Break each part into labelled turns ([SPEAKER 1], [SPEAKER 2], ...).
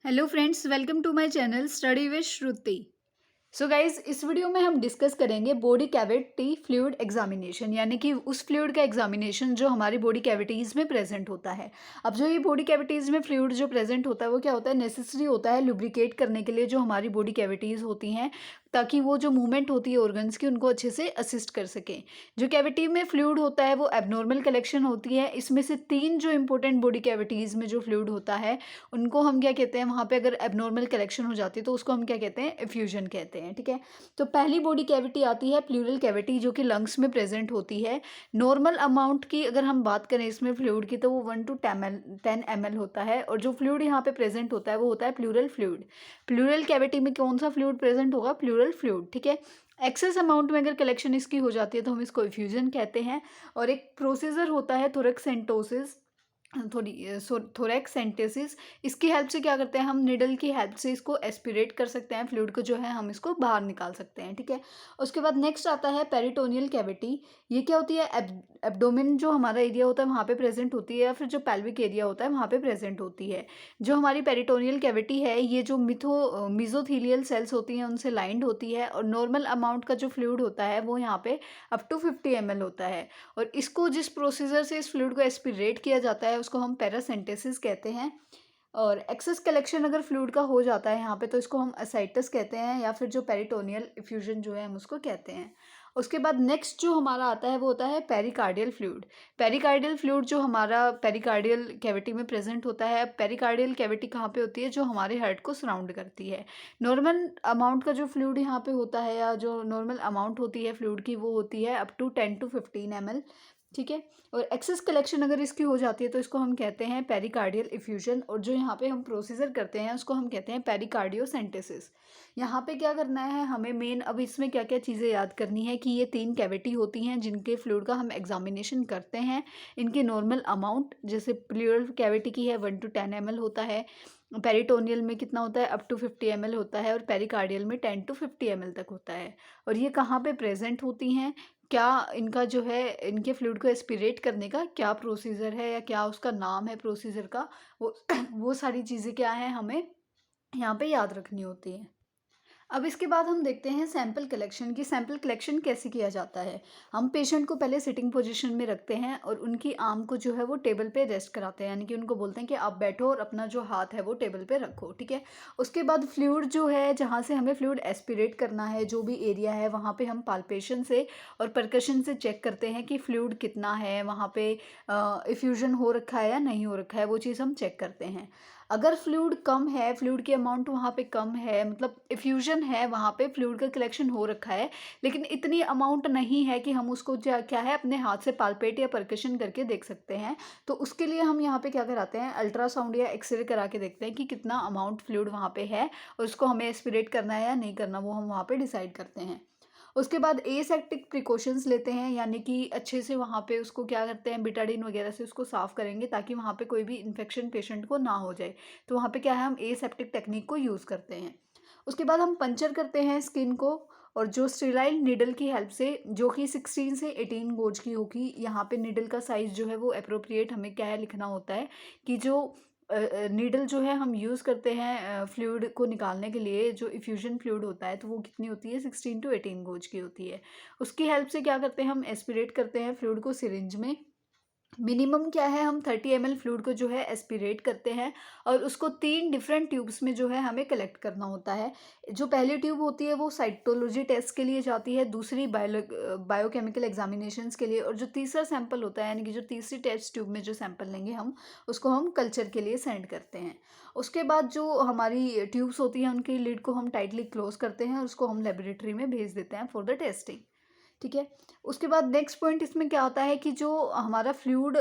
[SPEAKER 1] Hello friends, welcome to my channel study with Shruti. So guys, इस video में हम discuss करेंगे बॉडी कैविटी फ्लूइड एग्जामिनेशन, यानी कि उस फ्लूइड का एग्जामिनेशन जो हमारी बॉडी कैविटीज़ में प्रेजेंट होता है। अब जो ये बॉडी कैविटीज़ में फ्लूइड जो प्रेजेंट होता है वो क्या होता है, नेसेसरी होता है लुब्रिकेट करने के लिए जो हमारी बॉडी कैविटीज़ होती हैं, ताकि वो जो मूवमेंट होती है ऑर्गन्स की उनको अच्छे से असिस्ट कर सकें। जो कैविटी में फ्लूइड होता है वो एबनॉर्मल कलेक्शन होती है। इसमें से 3 जो इंपॉर्टेंट बॉडी कैविटीज़ में जो फ्लूइड होता है उनको हम क्या कहते हैं, वहाँ पे अगर एबनॉर्मल कलेक्शन हो जाती है तो उसको हम क्या कहते हैं, एफ्यूजन कहते हैं। ठीक है, तो पहली बॉडी कैविटी आती है प्लूरल कैविटी, जो कि लंग्स में प्रेजेंट होती है। नॉर्मल अमाउंट की अगर हम बात करें इसमें फ्लूइड की, तो वो 1 to 10 ml होता है। और जो फ्लूइड यहाँ पे प्रेजेंट होता है वो होता है प्लूरल फ्लूइड। प्लूरल कैविटी में कौन सा फ्लूइड प्रेजेंट होगा, प्लूरल फ्लूइड। ठीक है, एक्सेस अमाउंट में अगर कलेक्शन इसकी हो जाती है तो हम इसको एफ्यूजन कहते हैं। और एक प्रोसीजर होता है थोरैक्सेंटोसिस, थोरैक्सेंटेसिस। इसकी हेल्प से क्या करते हैं, हम निडल की हेल्प से इसको एस्पिरेट कर सकते हैं, फ्लूइड को जो है हम इसको बाहर निकाल सकते हैं। ठीक है, उसके बाद नेक्स्ट आता है पेरिटोनियल कैविटी। ये क्या होती है, एब्डोमेन जो हमारा एरिया होता है वहाँ पे प्रेजेंट होती है, या फिर जो पेल्विक एरिया होता है वहाँ पे प्रेजेंट होती है। जो हमारी पेरिटोनियल कैविटी है ये जो मिजोथीलियल सेल्स होती हैं उनसे लाइंड होती है। और नॉर्मल अमाउंट का जो फ्लूइड होता है वो यहाँ पे अप टू 50 ml होता है। और इसको जिस प्रोसीजर से इस फ्लूइड को एस्पिरेट किया जाता है उसको हम पैरासेंटेसिस कहते हैं। और एक्सेस कलेक्शन अगर फ्लूइड का हो जाता है यहाँ पे तो इसको हम असाइटस कहते हैं, या फिर जो पेरिटोनियल इफ्यूजन जो है हम उसको कहते हैं। उसके बाद नेक्स्ट जो हमारा आता है वो होता है पेरिकार्डियल फ्लूइड। पेरिकार्डियल फ्लूइड जो हमारा पेरिकार्डियल कैविटी में प्रेजेंट होता है। पेरिकार्डियल कैविटी कहाँ पे होती है, जो हमारे हार्ट को सराउंड करती है। नॉर्मल अमाउंट का जो फ्लूइड यहाँ पे होता है, या जो नॉर्मल अमाउंट होती है फ्लूइड की, वो होती है अप टू 10 to 15 ml। ठीक है, और एक्सेस कलेक्शन अगर इसकी हो जाती है तो इसको हम कहते हैं पेरिकार्डियल इफ्यूजन। और जो यहाँ पे हम प्रोसीजर करते हैं उसको हम कहते हैं पेरिकार्डियोसेंटेसिस। यहाँ पे क्या करना है हमें मेन, अब इसमें क्या क्या चीज़ें याद करनी है कि ये 3 कैविटी होती हैं जिनके फ्लूइड का हम एग्जामिनेशन करते हैं। इनकी नॉर्मल अमाउंट जैसे प्लूरल कैविटी की है 1 to 10 ml होता है, पेरिटोनियल में कितना होता है, अप टू 50 ml होता है, और पेरिकार्डियल में 10 to 50 ml तक होता है। और ये कहाँ पे प्रेजेंट होती हैं, क्या इनका जो है इनके फ्लूइड को एस्पिरेट करने का क्या प्रोसीजर है, या क्या उसका नाम है प्रोसीजर का, वो वो सारी चीज़ें क्या हैं हमें यहाँ पे याद रखनी होती हैं। अब इसके बाद हम देखते हैं सैंपल कलेक्शन की। सैंपल कलेक्शन कैसे किया जाता है, हम पेशेंट को पहले सिटिंग पोजीशन में रखते हैं और उनकी आर्म को जो है वो टेबल पे रेस्ट कराते हैं, यानी कि उनको बोलते हैं कि आप बैठो और अपना जो हाथ है वो टेबल पे रखो। ठीक है, उसके बाद फ्लूइड जो है, जहाँ से हमें फ्लूइड एस्पिरेट करना है, जो भी एरिया है वहाँ पे हम पाल्पेशन से और परकशन से चेक करते हैं कि फ्लूइड कितना है, वहाँ पे इफ्यूजन हो रखा है या नहीं हो रखा है, वो चीज़ हम चेक करते हैं। अगर फ्लूइड कम है, फ्लूइड की अमाउंट वहाँ पे कम है, मतलब इफ्यूजन है, वहाँ पे फ्लूइड का कलेक्शन हो रखा है, लेकिन इतनी अमाउंट नहीं है कि हम उसको क्या है अपने हाथ से पाल्पेट या परकशन करके देख सकते हैं, तो उसके लिए हम यहाँ पे क्या कराते हैं, अल्ट्रासाउंड या एक्सरे करा के देखते हैं कि कितना अमाउंट फ्लूइड वहाँ पे है, और उसको हमें एस्पिरेट करना है या नहीं करना, वो हम वहाँ पे डिसाइड करते हैं। उसके बाद एसेप्टिक प्रिकॉशंस लेते हैं, यानी कि अच्छे से वहाँ पे उसको क्या करते हैं, बिटाडीन वगैरह से उसको साफ़ करेंगे ताकि वहाँ पे कोई भी इन्फेक्शन पेशेंट को ना हो जाए। तो वहाँ पे क्या है, हम एसेप्टिक टेक्निक को यूज़ करते हैं। उसके बाद हम पंचर करते हैं स्किन को, और जो स्टेराइल नीडल की हेल्प से, जो कि 16 से 18 गोज की होगी। यहाँ पे नीडल का साइज़ जो है वो अप्रोप्रिएट हमें क्या है लिखना होता है कि जो नीडल जो है हम यूज़ करते हैं फ्लूइड को निकालने के लिए, जो इफ्यूजन फ्लूइड होता है तो वो कितनी होती है, 16 to 18 गोज की होती है। उसकी हेल्प से क्या करते हैं, हम एस्पिरेट करते हैं फ्लूइड को सिरिंज में। मिनिमम क्या है, हम 30 ml फ्लूइड को जो है एस्पिरेट करते हैं, और उसको 3 डिफरेंट ट्यूब्स में जो है हमें कलेक्ट करना होता है। जो पहली ट्यूब होती है वो साइटोलॉजी टेस्ट के लिए जाती है, दूसरी बायोकेमिकल एग्जामिनेशंस के लिए, और जो तीसरा सैंपल होता है, यानी कि जो तीसरी टेस्ट ट्यूब में जो सैंपल लेंगे हम, उसको हम कल्चर के लिए सेंड करते हैं। उसके बाद जो हमारी ट्यूब्स होती हैं उनकी लिड को हम टाइटली क्लोज करते हैं और उसको हम लेबोरेटरी में भेज देते हैं फॉर द टेस्टिंग। ठीक है, उसके बाद नेक्स्ट पॉइंट इसमें क्या होता है कि जो हमारा फ्लूइड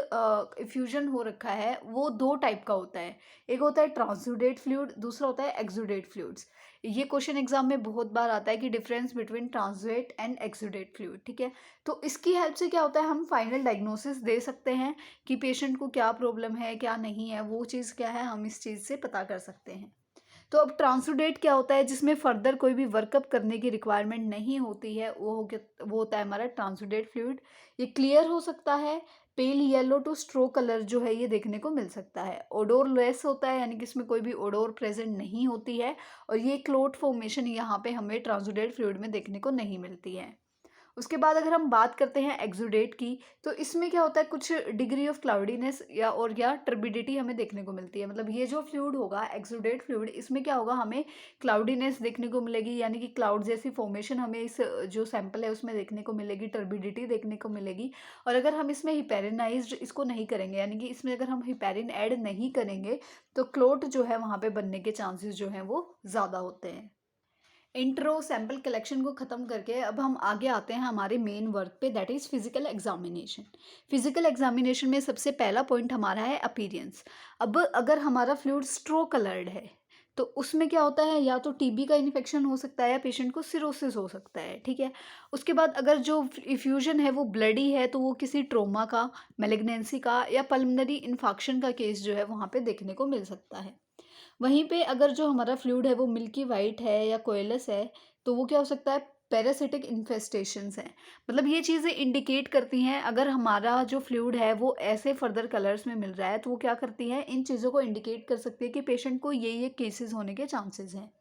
[SPEAKER 1] इफ्यूजन हो रखा है वो 2 टाइप का होता है। एक होता है ट्रांसुडेट फ्लूइड, दूसरा होता है एक्सुडेट फ्लूइड्स। ये क्वेश्चन एग्जाम में बहुत बार आता है कि difference between transudate and exudate fluid. ठीक है, तो इसकी हेल्प से क्या होता है, हम फाइनल डायग्नोसिस दे सकते हैं कि पेशेंट को क्या प्रॉब्लम है क्या नहीं है, वो चीज़ क्या है हम इस चीज़ से पता कर सकते हैं। तो अब ट्रांसुडेट क्या होता है, जिसमें फर्दर कोई भी वर्कअप करने की रिक्वायरमेंट नहीं होती है, वो होता है हमारा ट्रांसुडेट फ्लूइड। ये क्लियर हो सकता है, pale yellow to straw colour जो है ये देखने को मिल सकता है। ओडोर लेस होता है, यानी कि इसमें कोई भी ओडोर प्रेजेंट नहीं होती है, और ये क्लोट फॉर्मेशन यहाँ पे हमें ट्रांसुडेट फ्लूइड में देखने को नहीं मिलती है। उसके बाद अगर हम बात करते हैं एक्सुडेट की, तो इसमें क्या होता है, कुछ डिग्री ऑफ क्लाउडीनेस या टर्बिडिटी हमें देखने को मिलती है। मतलब ये जो फ्लूइड होगा एक्सुडेट फ्लूइड, इसमें क्या होगा, हमें क्लाउडीनेस देखने को मिलेगी, यानी कि क्लाउड जैसी फॉर्मेशन हमें इस जो सैंपल है उसमें देखने को मिलेगी, टर्बिडिटी देखने को मिलेगी। और अगर हम इसमें हिपेरिनाइज्ड इसको नहीं करेंगे, यानी कि इसमें अगर हम हिपेरिन ऐड नहीं करेंगे, तो क्लोट जो है वहाँ पे बनने के चांसेस जो हैं वो ज़्यादा होते हैं। इंट्रो सैंपल कलेक्शन को ख़त्म करके अब हम आगे आते हैं हमारे मेन वर्क पे, that is physical examination. Physical examination में सबसे पहला पॉइंट हमारा है अपीयरेंस। अब अगर हमारा फ्लूइड स्ट्रो कलर्ड है तो उसमें क्या होता है, या तो टीबी का इन्फेक्शन हो सकता है या पेशेंट को सिरोसिस हो सकता है, ठीक है। उसके बाद अगर जो इफ्यूजन है वो ब्लडी है तो वो किसी ट्रोमा का, मेलिग्नेंसी का या पल्मनरी इन्फेक्शन का केस जो है वहाँ पे देखने को मिल सकता है। वहीं पे अगर जो हमारा फ्लूइड है वो मिल्की वाइट है या कोयलस है, तो वो क्या हो सकता है, पैरासिटिक इन्फेस्टेशंस हैं। मतलब ये चीज़ें इंडिकेट करती हैं, अगर हमारा जो फ्लूइड है वो ऐसे फर्दर कलर्स में मिल रहा है तो वो क्या करती हैं, इन चीज़ों को इंडिकेट कर सकती है कि पेशेंट को ये केसेस होने के चांसेस हैं,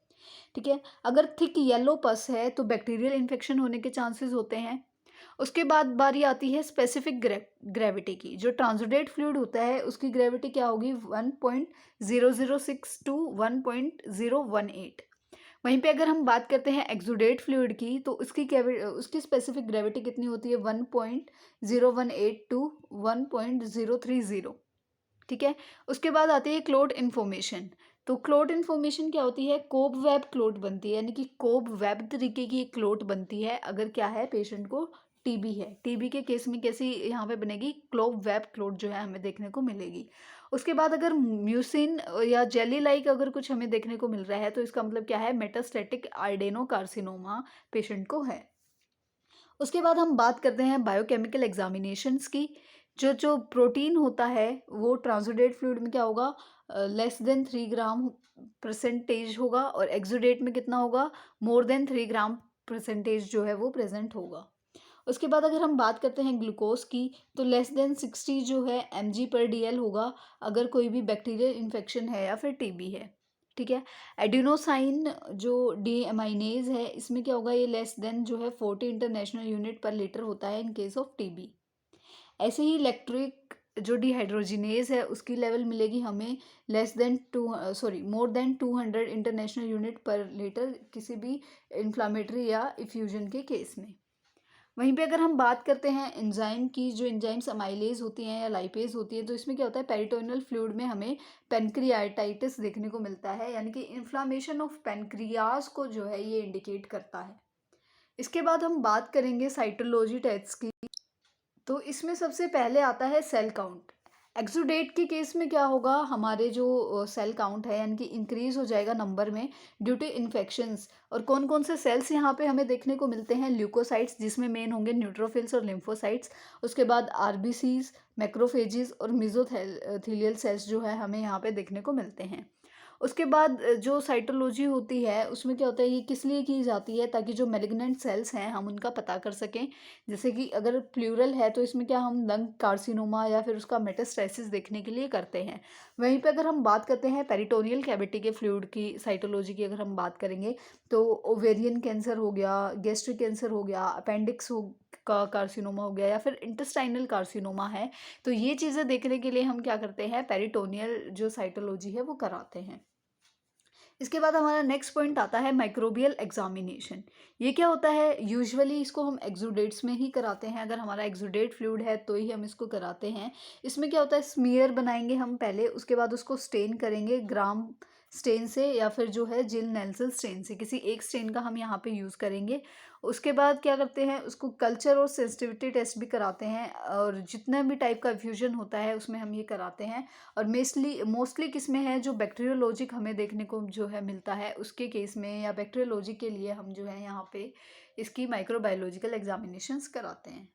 [SPEAKER 1] ठीक है। अगर थिक येलो पस है तो बैक्टीरियल इन्फेक्शन होने के चांसेस होते हैं। उसके बाद बारी आती है स्पेसिफिक ग्रेविटी की। जो ट्रांसुडेट फ्लूइड होता है उसकी ग्रेविटी क्या होगी, 1.006 टू 1.018। वहीं पे अगर हम बात करते हैं एक्सुडेट फ्लूइड की, तो उसकी स्पेसिफिक ग्रेविटी कितनी होती है, 1.018 टू 1.030, ठीक है। उसके बाद आती है क्लोट इन्फॉर्मेशन। तो क्लोट इन्फॉर्मेशन क्या होती है, कोब वेब क्लोट बनती है, यानी कि कोब वेब तरीके की एक क्लोट बनती है अगर क्या है, पेशेंट को टीबी है। टीबी के केस में कैसी यहाँ पे बनेगी, क्लोब वेब क्लोट जो है हमें देखने को मिलेगी। उसके बाद अगर म्यूसिन या जेली लाइक अगर कुछ हमें देखने को मिल रहा है तो इसका मतलब क्या है, मेटास्टेटिक आइडेनो कार्सिनोमा पेशेंट को है। उसके बाद हम बात करते हैं बायोकेमिकल एग्जामिनेशंस की। जो जो प्रोटीन होता है वो ट्रांसुडेट फ्लूइड में क्या होगा, लेस देन 3 ग्राम परसेंटेज होगा, और एक्सुडेट में कितना होगा, मोर देन 3 ग्राम परसेंटेज जो है वो प्रेजेंट होगा। उसके बाद अगर हम बात करते हैं ग्लूकोज की, तो लेस देन 60 जो है mg/dl होगा अगर कोई भी बैक्टीरियल इन्फेक्शन है या फिर टीबी है, ठीक है। एडिनोसाइन जो डी अमाइनेज है, इसमें क्या होगा, ये लेस देन जो है 40 इंटरनेशनल यूनिट पर लीटर होता है इन केस ऑफ टीबी। ऐसे ही इलेक्ट्रिक जो डिहाइड्रोजिनेज है उसकी लेवल मिलेगी हमें मोर देन 200 इंटरनेशनल यूनिट पर लीटर किसी भी इन्फ्लामेटरी या इफ्यूजन के केस में। वहीं पे अगर हम बात करते हैं एंजाइम की, जो एंजाइम्स अमाइलेज होती हैं या लाइपेज होती है, तो इसमें क्या होता है, पेरिटोनियल फ्लूइड में हमें पेनक्रियाटाइटिस देखने को मिलता है, यानी कि इन्फ्लामेशन ऑफ पेनक्रियाज को जो है ये इंडिकेट करता है। इसके बाद हम बात करेंगे साइटोलॉजी टेस्ट की। तो इसमें सबसे पहले आता है सेल काउंट। एक्सुडेट के केस में क्या होगा, हमारे जो सेल काउंट है यानी कि इंक्रीज हो जाएगा नंबर में ड्यू टू इन्फेक्शंस। और कौन कौन से सेल्स यहाँ पे हमें देखने को मिलते हैं, ल्यूकोसाइट्स जिसमें मेन होंगे न्यूट्रोफिल्स और लिम्फोसाइट्स। उसके बाद आरबीसीज, मैक्रोफेजेस और मिजोथेलियल सेल्स जो है हमें यहाँ पे देखने को मिलते हैं। उसके बाद जो साइटोलॉजी होती है उसमें क्या होता है, ये किस लिए की जाती है, ताकि जो मेलिग्नेंट सेल्स हैं हम उनका पता कर सकें। जैसे कि अगर प्लूरल है तो इसमें क्या हम लंग कार्सिनोमा या फिर उसका मेटास्टेसिस देखने के लिए करते हैं। वहीं पे अगर हम बात करते हैं पेरिटोनियल कैविटी के फ्लूइड की साइटोलॉजी की, अगर हम बात करेंगे तो ओवेरियन कैंसर हो गया, गैस्ट्रिक कैंसर हो गया, अपेंडिक्स का कार्सिनोमा हो गया या फिर इंटेस्टाइनल कार्सिनोमा है, तो ये चीज़ें देखने के लिए हम क्या करते हैं, पेरिटोनियल जो साइटोलॉजी है वो कराते हैं। इसके बाद हमारा नेक्स्ट पॉइंट आता है माइक्रोबियल एग्जामिनेशन। ये क्या होता है, यूजुअली इसको हम एक्सुडेट्स में ही कराते हैं। अगर हमारा एक्सुडेट फ्लूइड है तो ही हम इसको कराते हैं। इसमें क्या होता है, स्मीयर बनाएंगे हम पहले, उसके बाद उसको स्टेन करेंगे ग्राम स्टेन से या फिर जो है जिल नेल्सन स्टेन से, किसी एक स्टेन का हम यहाँ पे यूज़ करेंगे। उसके बाद क्या करते हैं, उसको कल्चर और सेंसिटिविटी टेस्ट भी कराते हैं, और जितना भी टाइप का फ्यूजन होता है उसमें हम ये कराते हैं। और मोस्टली किस में है, जो बैक्टीरियोलॉजिक हमें देखने को जो है मिलता है उसके केस में, या बैक्टीरियोलॉजी के लिए हम जो है यहाँ पे इसकी माइक्रोबायोलॉजिकल एग्जामिनेशंस कराते हैं।